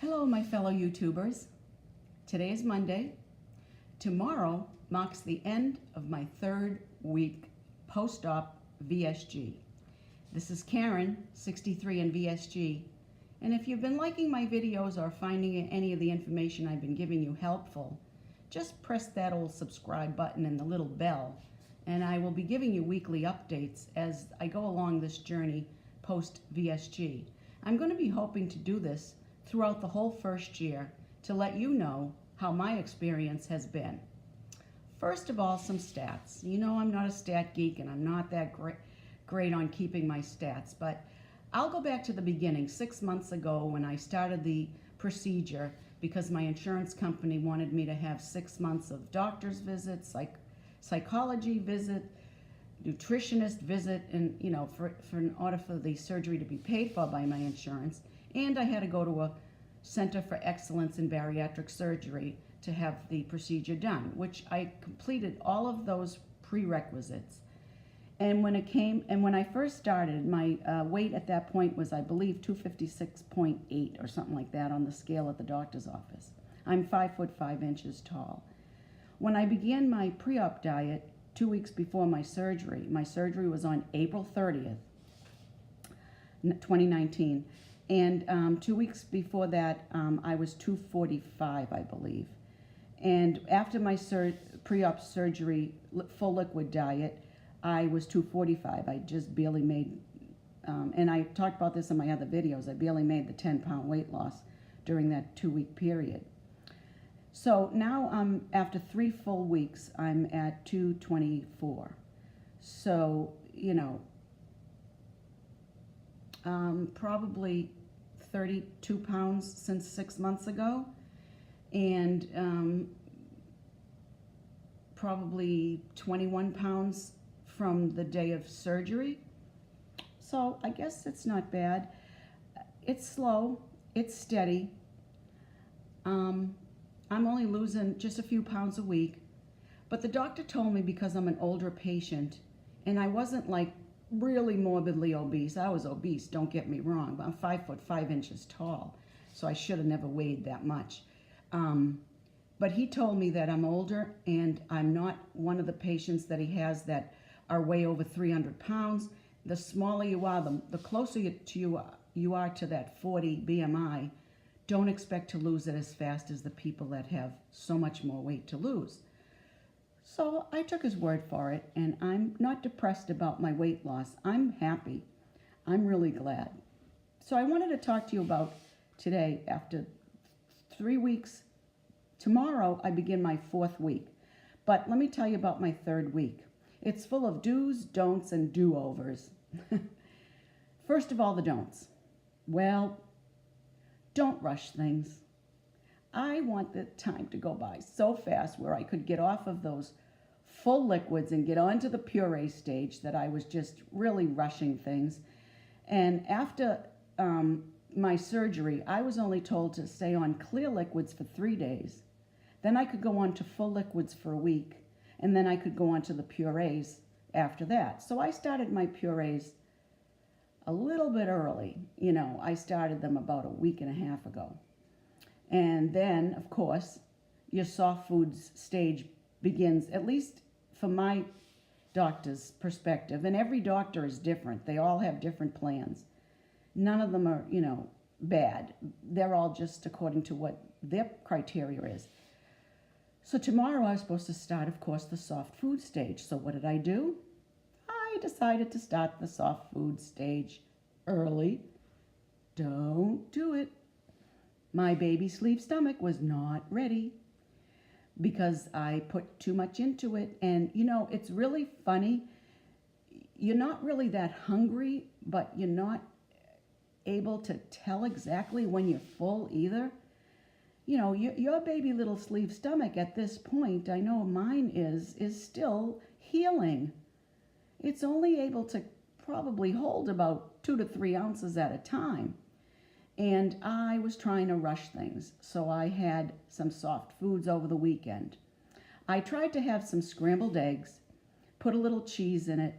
Hello, my fellow YouTubers. Today is Monday. Tomorrow marks the end of my third week post-op VSG. This is Karen, 63 in VSG. And if you've been liking my videos or finding any of the information I've been giving you helpful, just press that old subscribe button and the little bell, and I will be giving you weekly updates as I go along this journey post-VSG. I'm going to be hoping to do this throughout the whole first year to let you know how my experience has been. First of all, some stats. You know I'm not a stat geek and I'm not that great on keeping my stats, but I'll go back to the beginning, 6 months ago when I started the procedure because my insurance company wanted me to have 6 months of doctor's visits, psychology visit, nutritionist visit, and in order for the surgery to be paid for by my insurance. And I had to go to a Center for Excellence in Bariatric Surgery to have the procedure done, which I completed all of those prerequisites. And when I first started, my weight at that point was, I believe, 256.8 or something like that on the scale at the doctor's office. I'm 5'5" tall. When I began my pre-op diet 2 weeks before my surgery was on April 30th, 2019. And 2 weeks before that, I was 245, I believe. And after my pre-op surgery, full liquid diet, I was 245. I just barely made, and I talked about this in my other videos, I barely made the 10-pound weight loss during that 2-week period. So now, after 3 full weeks, I'm at 224. So, probably 32 pounds since 6 months ago, and probably 21 pounds from the day of surgery. So I guess it's not bad. It's slow, it's steady. I'm only losing just a few pounds a week, but the doctor told me because I'm an older patient and I wasn't like really morbidly obese. I was obese, don't get me wrong, but I'm 5'5" tall, so I should have never weighed that much. But he told me that I'm older and I'm not one of the patients that he has that are way over 300 pounds. The smaller you are, the closer you are to that 40 BMI, don't expect to lose it as fast as the people that have so much more weight to lose. So I took his word for it, and I'm not depressed about my weight loss. I'm happy. I'm really glad. So I wanted to talk to you about today, after 3 weeks. Tomorrow I begin my 4th week. But let me tell you about my 3rd week. It's full of do's, don'ts, and do-overs. First of all, the don'ts. Well, don't rush things. I want the time to go by so fast where I could get off of those full liquids and get onto the puree stage that I was just really rushing things. And after my surgery, I was only told to stay on clear liquids for 3 days. Then I could go on to full liquids for a week, and then I could go on to the purees after that. So I started my purees a little bit early. I started them about a week and a half ago. And then, of course, your soft foods stage begins, at least from my doctor's perspective. And every doctor is different. They all have different plans. None of them are, bad. They're all just according to what their criteria is. So tomorrow I was supposed to start, of course, the soft food stage. So what did I do? I decided to start the soft food stage early. Don't do it. My baby sleeve stomach was not ready because I put too much into it. And, it's really funny. You're not really that hungry, but you're not able to tell exactly when you're full either. Your baby little sleeve stomach at this point, I know mine is still healing. It's only able to probably hold about 2 to 3 ounces at a time. And I was trying to rush things, so I had some soft foods over the weekend. I tried to have some scrambled eggs, put a little cheese in it,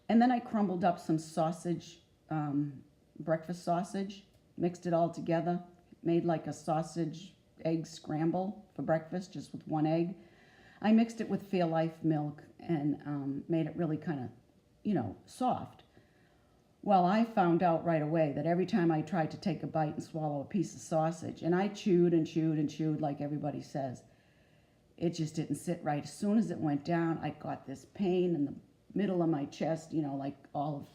and then I crumbled up some sausage, breakfast sausage, mixed it all together, made like a sausage egg scramble for breakfast, just with one egg. I mixed it with Fairlife milk and made it really kind of, soft. Well, I found out right away that every time I tried to take a bite and swallow a piece of sausage, and I chewed and chewed and chewed like everybody says, it just didn't sit right. As soon as it went down, I got this pain in the middle of my chest, like all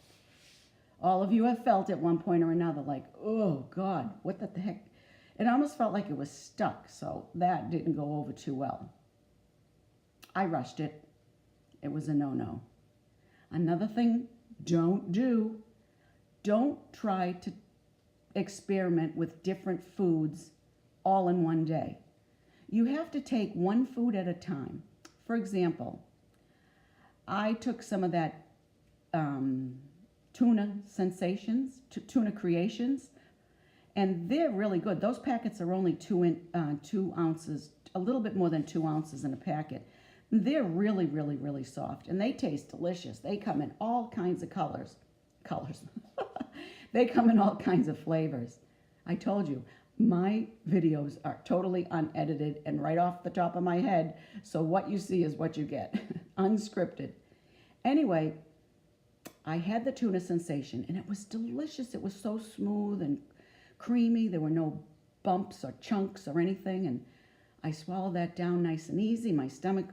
of you have felt at one point or another, like, oh God, what the heck? It almost felt like it was stuck, so that didn't go over too well. I rushed it. It was a no-no. Another thing, don't try to experiment with different foods all in one day. You have to take one food at a time. For example, I took some of that tuna creations, and they're really good. Those packets are only 2 ounces, a little bit more than 2 ounces in a packet. They're really, really, really soft, and they taste delicious. They come in all kinds of colors. They come in all kinds of flavors. I told you, my videos are totally unedited and right off the top of my head, so what you see is what you get, unscripted. Anyway, I had the tuna sensation, and it was delicious. It was so smooth and creamy. There were no bumps or chunks or anything, and I swallowed that down nice and easy. My stomach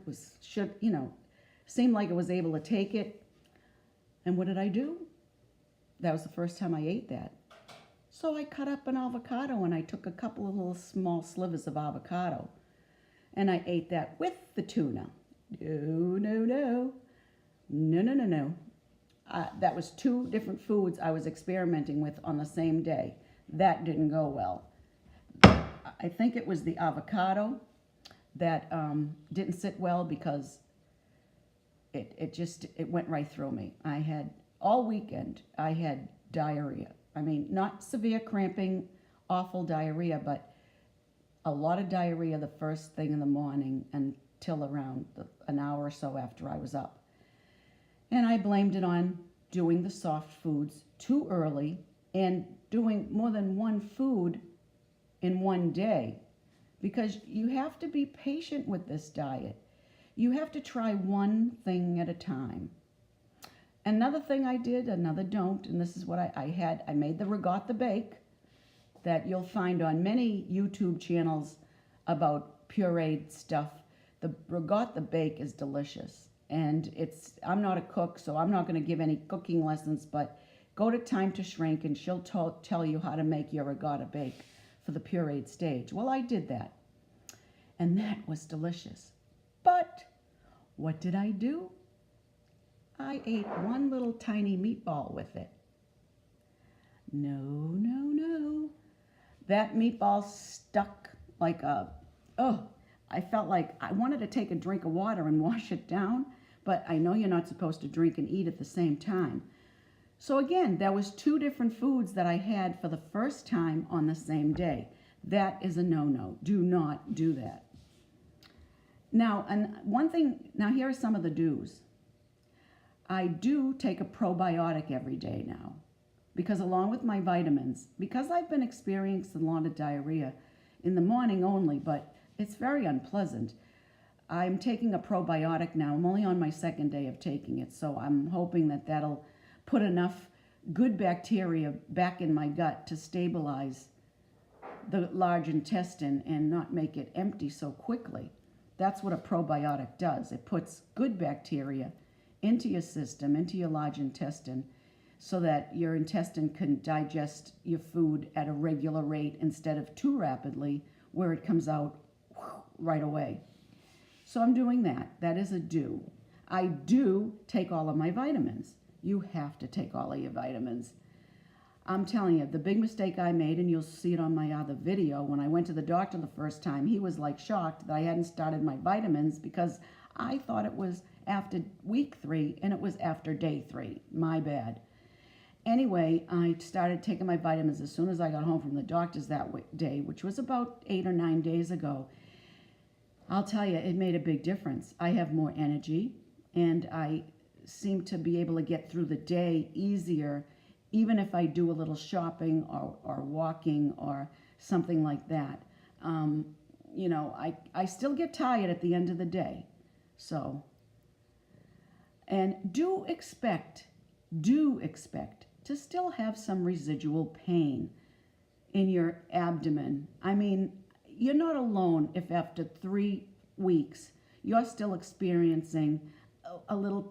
seemed like it was able to take it. And what did I do? That was the first time I ate that. So I cut up an avocado, and I took a couple of little small slivers of avocado, and I ate that with the tuna. No. That was 2 different foods I was experimenting with on the same day. That didn't go well. I think it was the avocado that didn't sit well because it went right through me. I had, all weekend, I had diarrhea. I mean, not severe cramping, awful diarrhea, but a lot of diarrhea the first thing in the morning until around an hour or so after I was up. And I blamed it on doing the soft foods too early and doing more than one food in one day, because you have to be patient with this diet. You have to try one thing at a time. Another thing I did, another don't, and this is what I made the regatta bake that you'll find on many YouTube channels about pureed stuff. The regatta bake is delicious, and I'm not a cook, so I'm not going to give any cooking lessons, but go to Time to Shrink and she'll tell you how to make your regatta bake for the pureed stage. Well, I did that, and that was delicious. But what did I do? I ate one little tiny meatball with it. No. That meatball stuck like I felt like I wanted to take a drink of water and wash it down, but I know you're not supposed to drink and eat at the same time. So again, there was 2 different foods that I had for the first time on the same day. That is a no-no. Do not do that. Now, and one thing, now here are some of the do's. I do take a probiotic every day now, because along with my vitamins, because I've been experiencing a lot of diarrhea in the morning only, but it's very unpleasant. I'm taking a probiotic now. I'm only on my 2nd day of taking it, so I'm hoping that that'll put enough good bacteria back in my gut to stabilize the large intestine and not make it empty so quickly. That's what a probiotic does. It puts good bacteria into your system, into your large intestine, so that your intestine can digest your food at a regular rate instead of too rapidly, where it comes out right away. So I'm doing that. That is a do. I do take all of my vitamins. You have to take all of your vitamins. I'm telling you, the big mistake I made, and you'll see it on my other video, when I went to the doctor the first time, he was like shocked that I hadn't started my vitamins, because I thought it was after week 3 and it was after day 3. My bad. Anyway, I started taking my vitamins as soon as I got home from the doctor's that day, which was about 8 or 9 days ago. I'll tell you, it made a big difference. I have more energy, and I seem to be able to get through the day easier, even if I do a little shopping or walking or something like that. I still get tired at the end of the day. So, and do expect to still have some residual pain in your abdomen. I mean, you're not alone if after 3 weeks you're still experiencing a little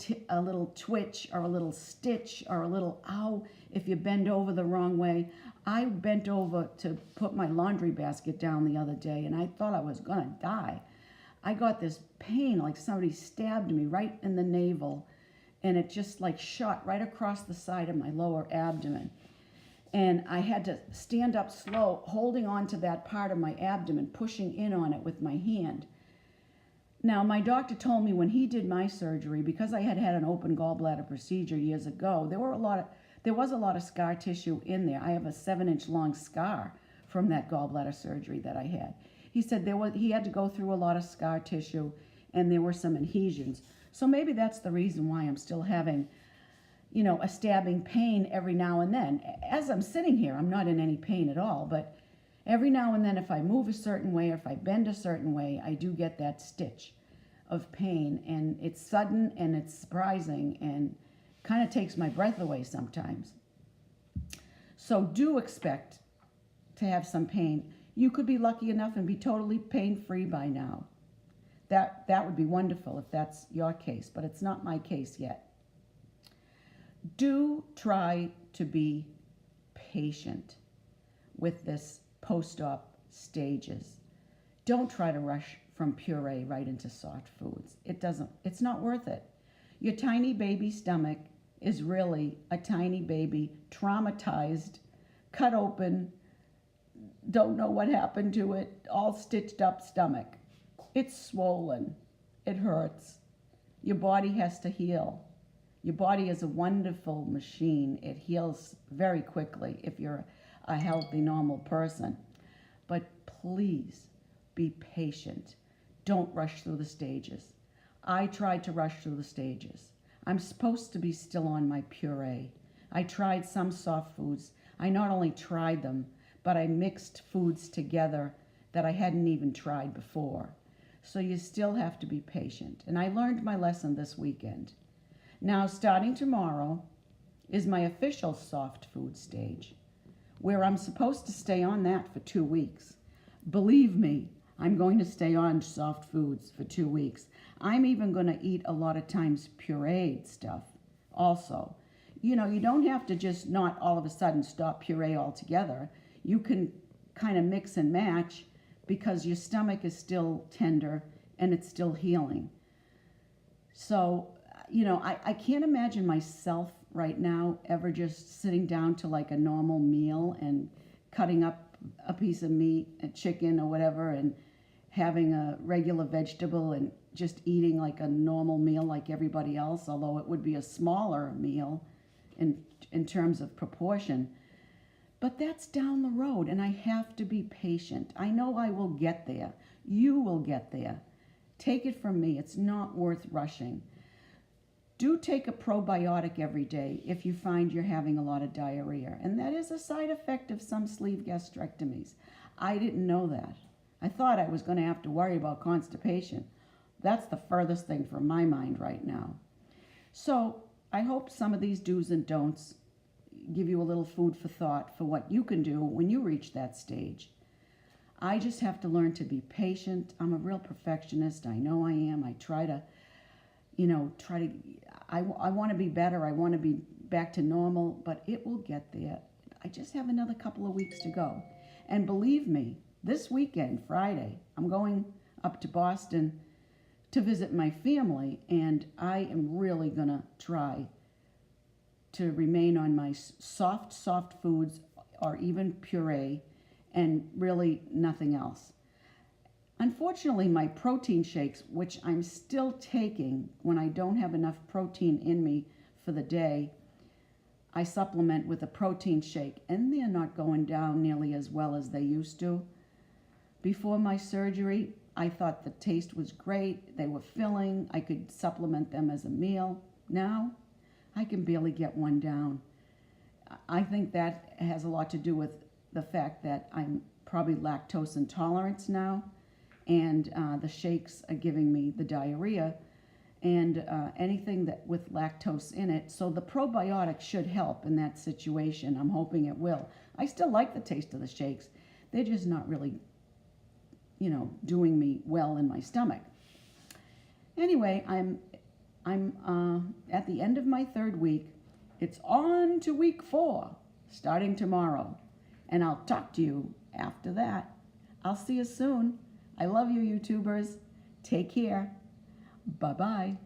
twitch or a little stitch or a little ow if you bend over the wrong way. I bent over to put my laundry basket down the other day and I thought I was gonna die. I got this pain like somebody stabbed me right in the navel, and it just like shot right across the side of my lower abdomen. And I had to stand up slow, holding on to that part of my abdomen, pushing in on it with my hand. Now, my doctor told me when he did my surgery, because I had had an open gallbladder procedure years ago, there was a lot of scar tissue in there. I have a 7-inch long scar from that gallbladder surgery that I had. He said he had to go through a lot of scar tissue, and there were some adhesions. So maybe that's the reason why I'm still having, a stabbing pain every now and then. As I'm sitting here, I'm not in any pain at all, but every now and then if I move a certain way or if I bend a certain way, I do get that stitch of pain, and it's sudden and it's surprising and kind of takes my breath away sometimes. So do expect to have some pain. You could be lucky enough and be totally pain-free by now. That would be wonderful if that's your case, but it's not my case yet. Do try to be patient with this post-op stages. Don't try to rush from puree right into soft foods. It's not worth it. Your tiny baby stomach is really a tiny baby, traumatized, cut open, don't know what happened to it, all stitched up stomach. It's swollen. It hurts. Your body has to heal. Your body is a wonderful machine. It heals very quickly if you're a healthy, normal person. But please be patient. Don't rush through the stages. I tried to rush through the stages. I'm supposed to be still on my puree. I tried some soft foods. I not only tried them, but I mixed foods together that I hadn't even tried before. So you still have to be patient. And I learned my lesson this weekend. Now, starting tomorrow is my official soft food stage, where I'm supposed to stay on that for 2 weeks. Believe me, I'm going to stay on soft foods for 2 weeks. I'm even going to eat a lot of times pureed stuff also. You don't have to just not all of a sudden stop puree altogether. You can kind of mix and match because your stomach is still tender and it's still healing. So, I can't imagine myself right now ever just sitting down to like a normal meal and cutting up a piece of meat, a chicken or whatever, and having a regular vegetable and just eating like a normal meal like everybody else, although it would be a smaller meal in terms of proportion. But that's down the road, and I have to be patient. I know I will get there. You will get there. Take it from me. It's not worth rushing. Do take a probiotic every day if you find you're having a lot of diarrhea. And that is a side effect of some sleeve gastrectomies. I didn't know that. I thought I was going to have to worry about constipation. That's the furthest thing from my mind right now. So I hope some of these do's and don'ts give you a little food for thought for what you can do when you reach that stage. I just have to learn to be patient. I'm a real perfectionist. I know I am. I try to, I want to be better. I want to be back to normal, but it will get there. I just have another couple of weeks to go. And believe me, this weekend, Friday, I'm going up to Boston to visit my family, and I am really going to try to remain on my soft foods or even puree and really nothing else. Unfortunately, my protein shakes, which I'm still taking when I don't have enough protein in me for the day, I supplement with a protein shake, and they're not going down nearly as well as they used to. Before my surgery, I thought the taste was great. They were filling. I could supplement them as a meal. Now, I can barely get one down. I think that has a lot to do with the fact that I'm probably lactose intolerance now, and the shakes are giving me the diarrhea, and anything that with lactose in it. So the probiotic should help in that situation. I'm hoping it will. I still like the taste of the shakes. They're just not really, doing me well in my stomach. Anyway, I'm at the end of my 3rd week. It's on to week 4, starting tomorrow. And I'll talk to you after that. I'll see you soon. I love you, YouTubers. Take care. Bye-bye.